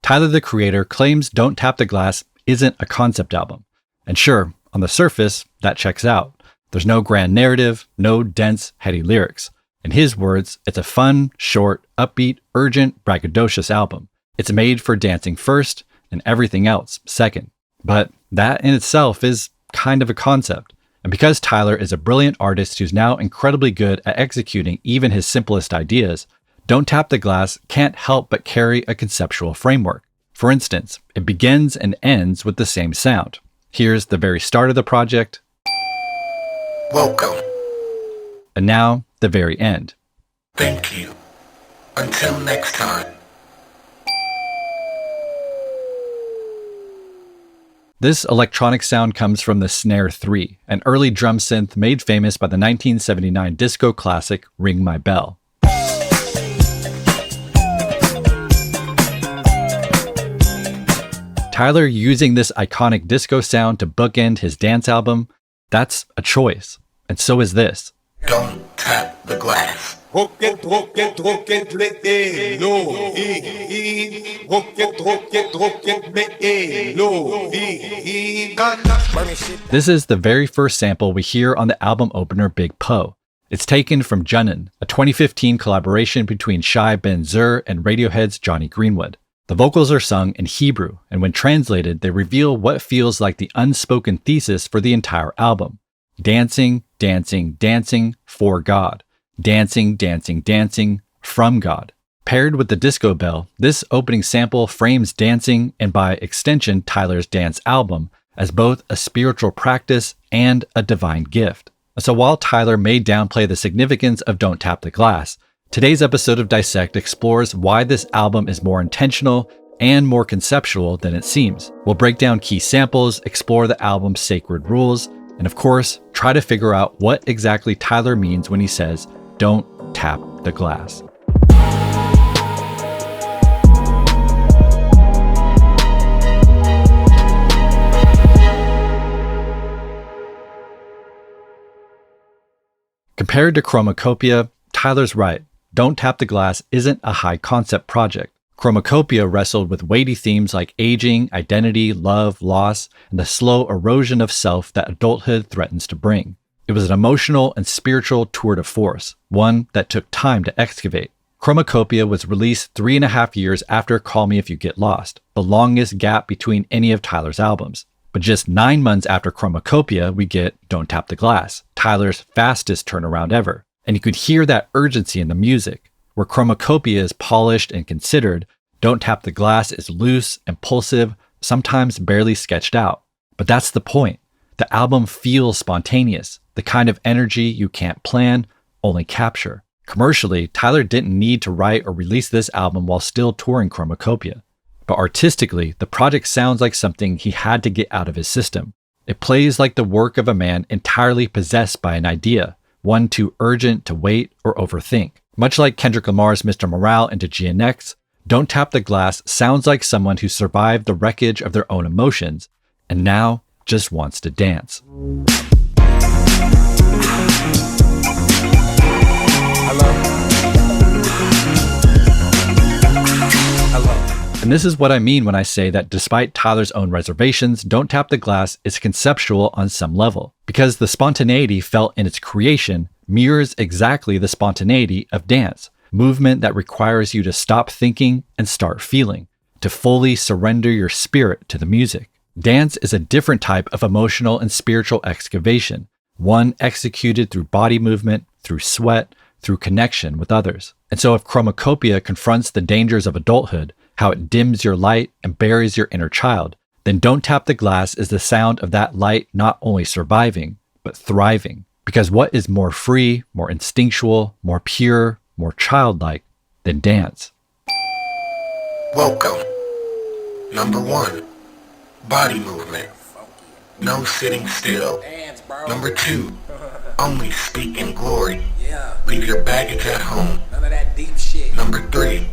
Tyler, the Creator, claims Don't Tap the Glass isn't a concept album. And sure, on the surface, that checks out. There's no grand narrative, no dense, heady lyrics. In his words, it's a fun, short, upbeat, urgent, braggadocious album. It's made for dancing first and everything else second. But that in itself is kind of a concept. And because Tyler is a brilliant artist who's now incredibly good at executing even his simplest ideas, Don't Tap the Glass can't help but carry a conceptual framework. For instance, it begins and ends with the same sound. Here's the very start of the project. Welcome. And now, the very end. Thank you. Until next time. This electronic sound comes from the Snare 3, an early drum synth made famous by the 1979 disco classic Ring My Bell. Tyler using this iconic disco sound to bookend his dance album, that's a choice. And so is this. Don't tap the glass. This is the very first sample we hear on the album opener Big Po. It's taken from Junnin, a 2015 collaboration between Shai Ben Zur and Radiohead's Johnny Greenwood. The vocals are sung in Hebrew, and when translated, they reveal what feels like the unspoken thesis for the entire album. Dancing, dancing, dancing for God. Dancing, dancing, dancing from God. Paired with the disco bell, this opening sample frames dancing, and by extension Tyler's dance album, as both a spiritual practice and a divine gift. So while Tyler may downplay the significance of Don't Tap the Glass, today's episode of Dissect explores why this album is more intentional and more conceptual than it seems. We'll break down key samples, explore the album's sacred rules, and of course, try to figure out what exactly Tyler means when he says, "Don't tap the glass." Compared to Chromakopia, Tyler's right. Don't Tap the Glass isn't a high concept project. Chromakopia wrestled with weighty themes like aging, identity, love, loss, and the slow erosion of self that adulthood threatens to bring. It was an emotional and spiritual tour de force, one that took time to excavate. Chromakopia was released 3.5 years after Call Me If You Get Lost, the longest gap between any of Tyler's albums. But just 9 months after Chromakopia, we get Don't Tap the Glass, Tyler's fastest turnaround ever. And you could hear that urgency in the music. Where Chromakopia is polished and considered, Don't Tap the Glass is loose, impulsive, sometimes barely sketched out. But that's the point. The album feels spontaneous, the kind of energy you can't plan, only capture. Commercially, Tyler didn't need to write or release this album while still touring Chromakopia. But artistically, the project sounds like something he had to get out of his system. It plays like the work of a man entirely possessed by an idea, one too urgent to wait or overthink. Much like Kendrick Lamar's Mr. Morale into GNX, Don't Tap the Glass sounds like someone who survived the wreckage of their own emotions and now just wants to dance. And this is what I mean when I say that despite Tyler's own reservations, Don't Tap the Glass is conceptual on some level, because the spontaneity felt in its creation mirrors exactly the spontaneity of dance, movement that requires you to stop thinking and start feeling, to fully surrender your spirit to the music. Dance is a different type of emotional and spiritual excavation, one executed through body movement, through sweat, through connection with others. And so if Chromakopia confronts the dangers of adulthood, how it dims your light and buries your inner child, then Don't Tap the Glass is the sound of that light not only surviving, but thriving. Because what is more free, more instinctual, more pure, more childlike than dance? Welcome. Number 1, body movement. No sitting still. Number 2, only speak in glory. Leave your baggage at home. None of that deep shit. Number 3,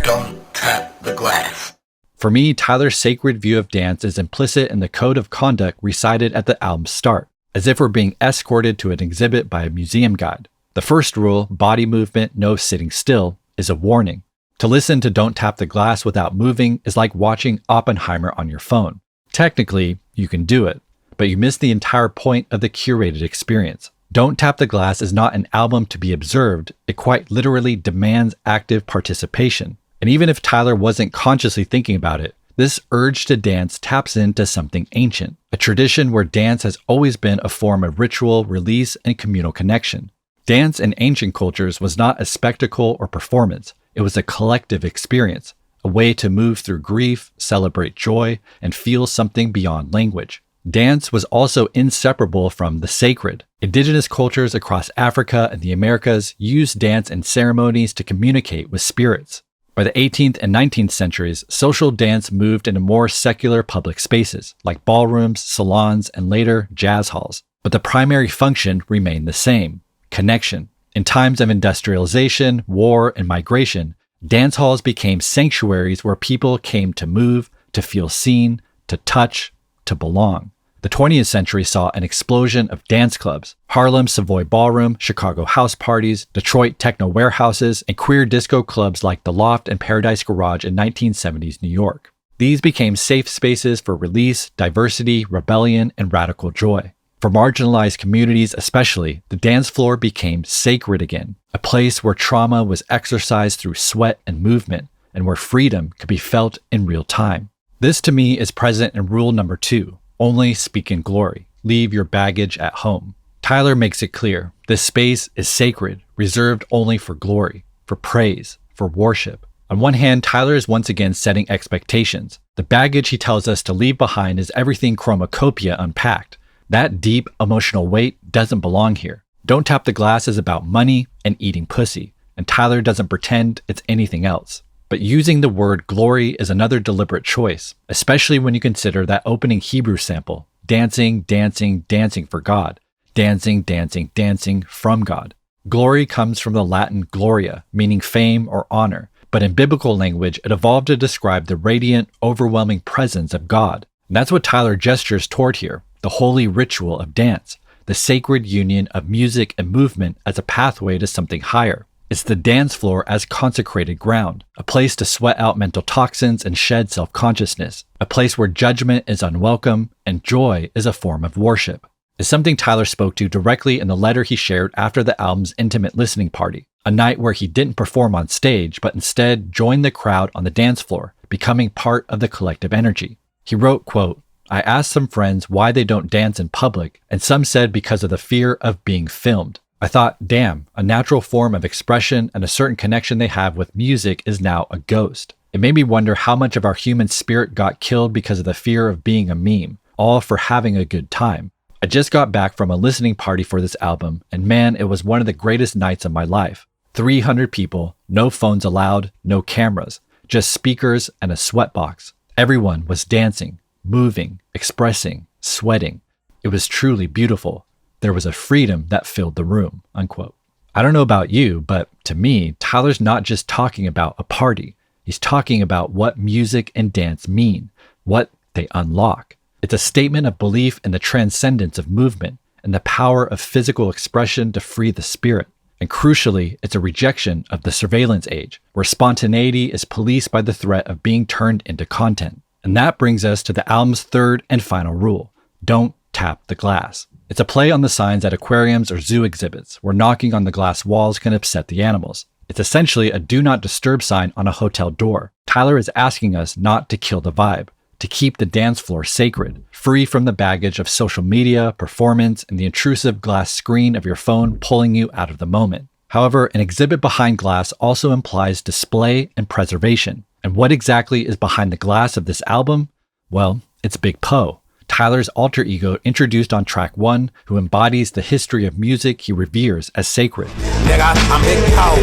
don't tap the glass. For me, Tyler's sacred view of dance is implicit in the code of conduct recited at the album's start, as if we're being escorted to an exhibit by a museum guide. The first rule, body movement, no sitting still, is a warning. To listen to Don't Tap the Glass without moving is like watching Oppenheimer on your phone. Technically, you can do it, but you miss the entire point of the curated experience. Don't Tap the Glass is not an album to be observed, it quite literally demands active participation. And even if Tyler wasn't consciously thinking about it, this urge to dance taps into something ancient, a tradition where dance has always been a form of ritual, release, and communal connection. Dance in ancient cultures was not a spectacle or performance, it was a collective experience, a way to move through grief, celebrate joy, and feel something beyond language. Dance was also inseparable from the sacred. Indigenous cultures across Africa and the Americas used dance in ceremonies to communicate with spirits. By the 18th and 19th centuries, social dance moved into more secular public spaces, like ballrooms, salons, and later jazz halls. But the primary function remained the same: connection. In times of industrialization, war, and migration, dance halls became sanctuaries where people came to move, to feel seen, to touch, to belong. The 20th century saw an explosion of dance clubs: Harlem Savoy Ballroom, Chicago house parties, Detroit techno warehouses, and queer disco clubs like The Loft and Paradise Garage in 1970s New York. These became safe spaces for release, diversity, rebellion, and radical joy. For marginalized communities especially, the dance floor became sacred again, a place where trauma was exercised through sweat and movement, and where freedom could be felt in real time. This to me is present in rule number 2. Only speak in glory. Leave your baggage at home. Tyler makes it clear this space is sacred, reserved only for glory, for praise, for worship. On one hand, Tyler is once again setting expectations. The baggage he tells us to leave behind is everything Chromakopia unpacked. That deep emotional weight doesn't belong here. Don't Tap the Glass is about money and eating pussy, and Tyler doesn't pretend it's anything else. But using the word glory is another deliberate choice, especially when you consider that opening Hebrew sample: dancing, dancing, dancing for God, dancing, dancing, dancing from God. Glory comes from the Latin gloria, meaning fame or honor, but in biblical language, it evolved to describe the radiant, overwhelming presence of God. And that's what Tyler gestures toward here: the holy ritual of dance, the sacred union of music and movement as a pathway to something higher. It's the dance floor as consecrated ground, a place to sweat out mental toxins and shed self-consciousness, a place where judgment is unwelcome and joy is a form of worship. It's something Tyler spoke to directly in the letter he shared after the album's intimate listening party, a night where he didn't perform on stage, but instead joined the crowd on the dance floor, becoming part of the collective energy. He wrote, quote, "I asked some friends why they don't dance in public, and some said because of the fear of being filmed. I thought, damn, a natural form of expression and a certain connection they have with music is now a ghost. It made me wonder how much of our human spirit got killed because of the fear of being a meme, all for having a good time. I just got back from a listening party for this album, and man, it was one of the greatest nights of my life. 300 people, no phones allowed, no cameras, just speakers and a sweatbox. Everyone was dancing, moving, expressing, sweating. It was truly beautiful. There was a freedom that filled the room," unquote. I don't know about you, but to me, Tyler's not just talking about a party. He's talking about what music and dance mean, what they unlock. It's a statement of belief in the transcendence of movement and the power of physical expression to free the spirit. And crucially, it's a rejection of the surveillance age, where spontaneity is policed by the threat of being turned into content. And that brings us to the album's third and final rule: don't tap the glass. It's a play on the signs at aquariums or zoo exhibits, where knocking on the glass walls can upset the animals. It's essentially a do not disturb sign on a hotel door. Tyler is asking us not to kill the vibe, to keep the dance floor sacred, free from the baggage of social media, performance, and the intrusive glass screen of your phone pulling you out of the moment. However, an exhibit behind glass also implies display and preservation. And what exactly is behind the glass of this album? Well, it's Big Poe, Tyler's alter ego introduced on track 1, who embodies the history of music he reveres as sacred. Nigga, I'm Big Poe.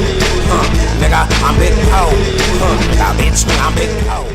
Nigga, I'm Big Poe. Bitch, I'm Big Poe.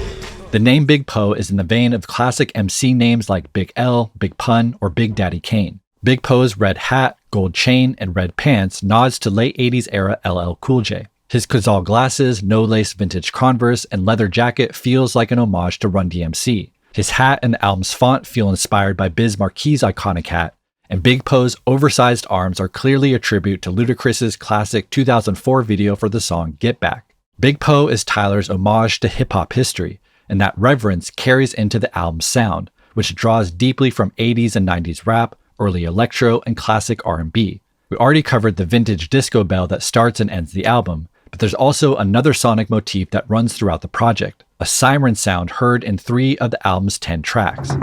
The name Big Poe is in the vein of classic MC names like Big L, Big Pun, or Big Daddy Kane. Big Poe's red hat, gold chain, and red pants nods to late 80s era LL Cool J. His Cazal glasses, no-lace vintage Converse, and leather jacket feels like an homage to Run DMC. His hat and the album's font feel inspired by Biz Marquis' iconic hat, and Big Poe's oversized arms are clearly a tribute to Ludacris's classic 2004 video for the song Get Back. Big Po is Tyler's homage to hip-hop history, and that reverence carries into the album's sound, which draws deeply from 80s and 90s rap, early electro, and classic R&B. We already covered the vintage disco bell that starts and ends the album, but there's also another sonic motif that runs throughout the project, a siren sound heard in 3 of the album's 10 tracks. Let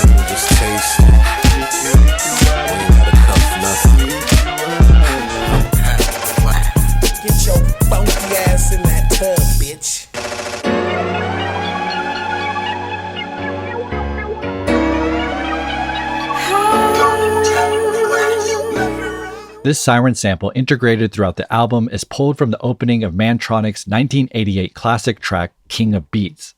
me just taste it. We ain't gotta cuff nothing. Get your funky ass in that tub, bitch. This siren sample integrated throughout the album is pulled from the opening of Mantronic's 1988 classic track, King of Beats.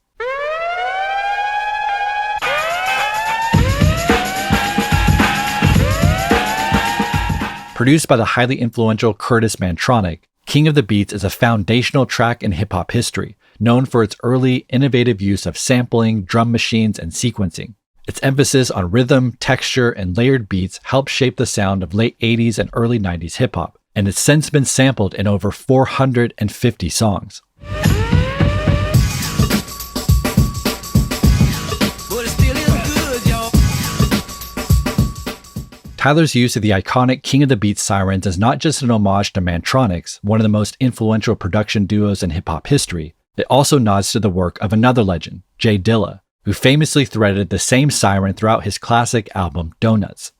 Produced by the highly influential Curtis Mantronic, King of the Beats is a foundational track in hip-hop history, known for its early, innovative use of sampling, drum machines, and sequencing. Its emphasis on rhythm, texture, and layered beats helped shape the sound of late 80s and early 90s hip-hop, and it's since been sampled in over 450 songs. Tyler's use of the iconic King of the Beats sirens is not just an homage to Mantronix, one of the most influential production duos in hip-hop history. It also nods to the work of another legend, Jay Dilla, who famously threaded the same siren throughout his classic album, Donuts.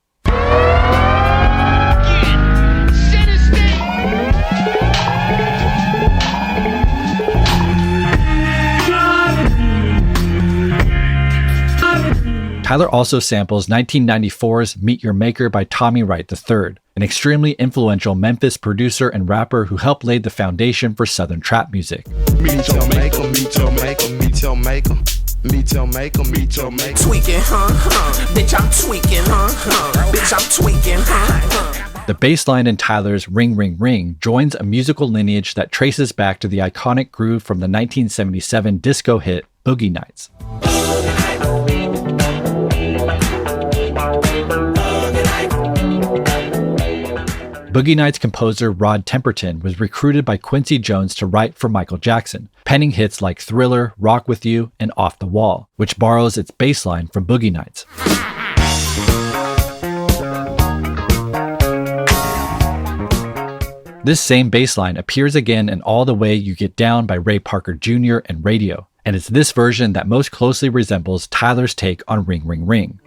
Tyler also samples 1994's Meet Your Maker by Tommy Wright III, an extremely influential Memphis producer and rapper who helped lay the foundation for Southern trap music. Meet your maker, meet your maker, meet your maker. Meet your maker, meet your maker. Tweaking, bitch, I'm tweaking, bitch, I'm tweaking, The bass line in Tyler's Ring Ring Ring joins a musical lineage that traces back to the iconic groove from the 1977 disco hit Boogie Nights. Boogie Nights composer Rod Temperton was recruited by Quincy Jones to write for Michael Jackson, penning hits like Thriller, Rock With You, and Off the Wall, which borrows its bass line from Boogie Nights. This same bass line appears again in All the Way You Get Down by Ray Parker Jr. and Radio, and it's this version that most closely resembles Tyler's take on Ring Ring Ring.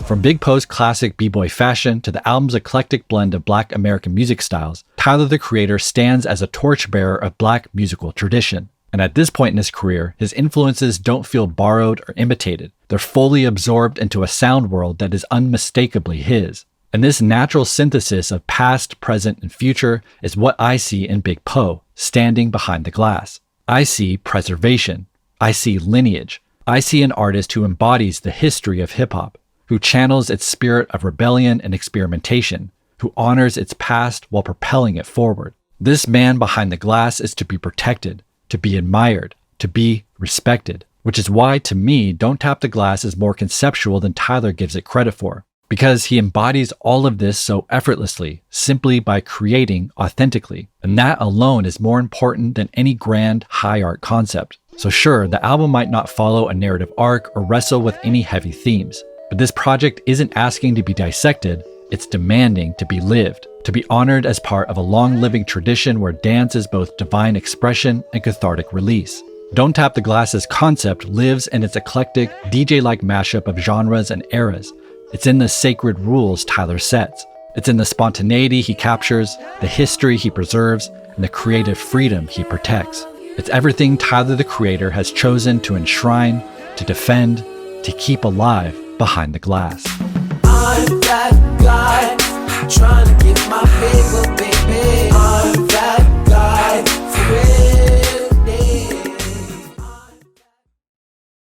From Big Po's classic b-boy fashion to the album's eclectic blend of Black American music styles, Tyler the Creator stands as a torchbearer of Black musical tradition. And at this point in his career, his influences don't feel borrowed or imitated. They're fully absorbed into a sound world that is unmistakably his. And this natural synthesis of past, present, and future is what I see in Big Po, standing behind the glass. I see preservation. I see lineage. I see an artist who embodies the history of hip-hop, who channels its spirit of rebellion and experimentation, who honors its past while propelling it forward. This man behind the glass is to be protected, to be admired, to be respected, which is why, to me, Don't Tap the Glass is more conceptual than Tyler gives it credit for, because he embodies all of this so effortlessly, simply by creating authentically. And that alone is more important than any grand, high art concept. So sure, the album might not follow a narrative arc or wrestle with any heavy themes, but this project isn't asking to be dissected, it's demanding to be lived, to be honored as part of a long-living tradition where dance is both divine expression and cathartic release. Don't Tap the Glass's concept lives in its eclectic, DJ-like mashup of genres and eras. It's in the sacred rules Tyler sets. It's in the spontaneity he captures, the history he preserves, and the creative freedom he protects. It's everything Tyler the Creator has chosen to enshrine, to defend, to keep alive behind the glass. I'm that guy trying to get my paper, baby. I'm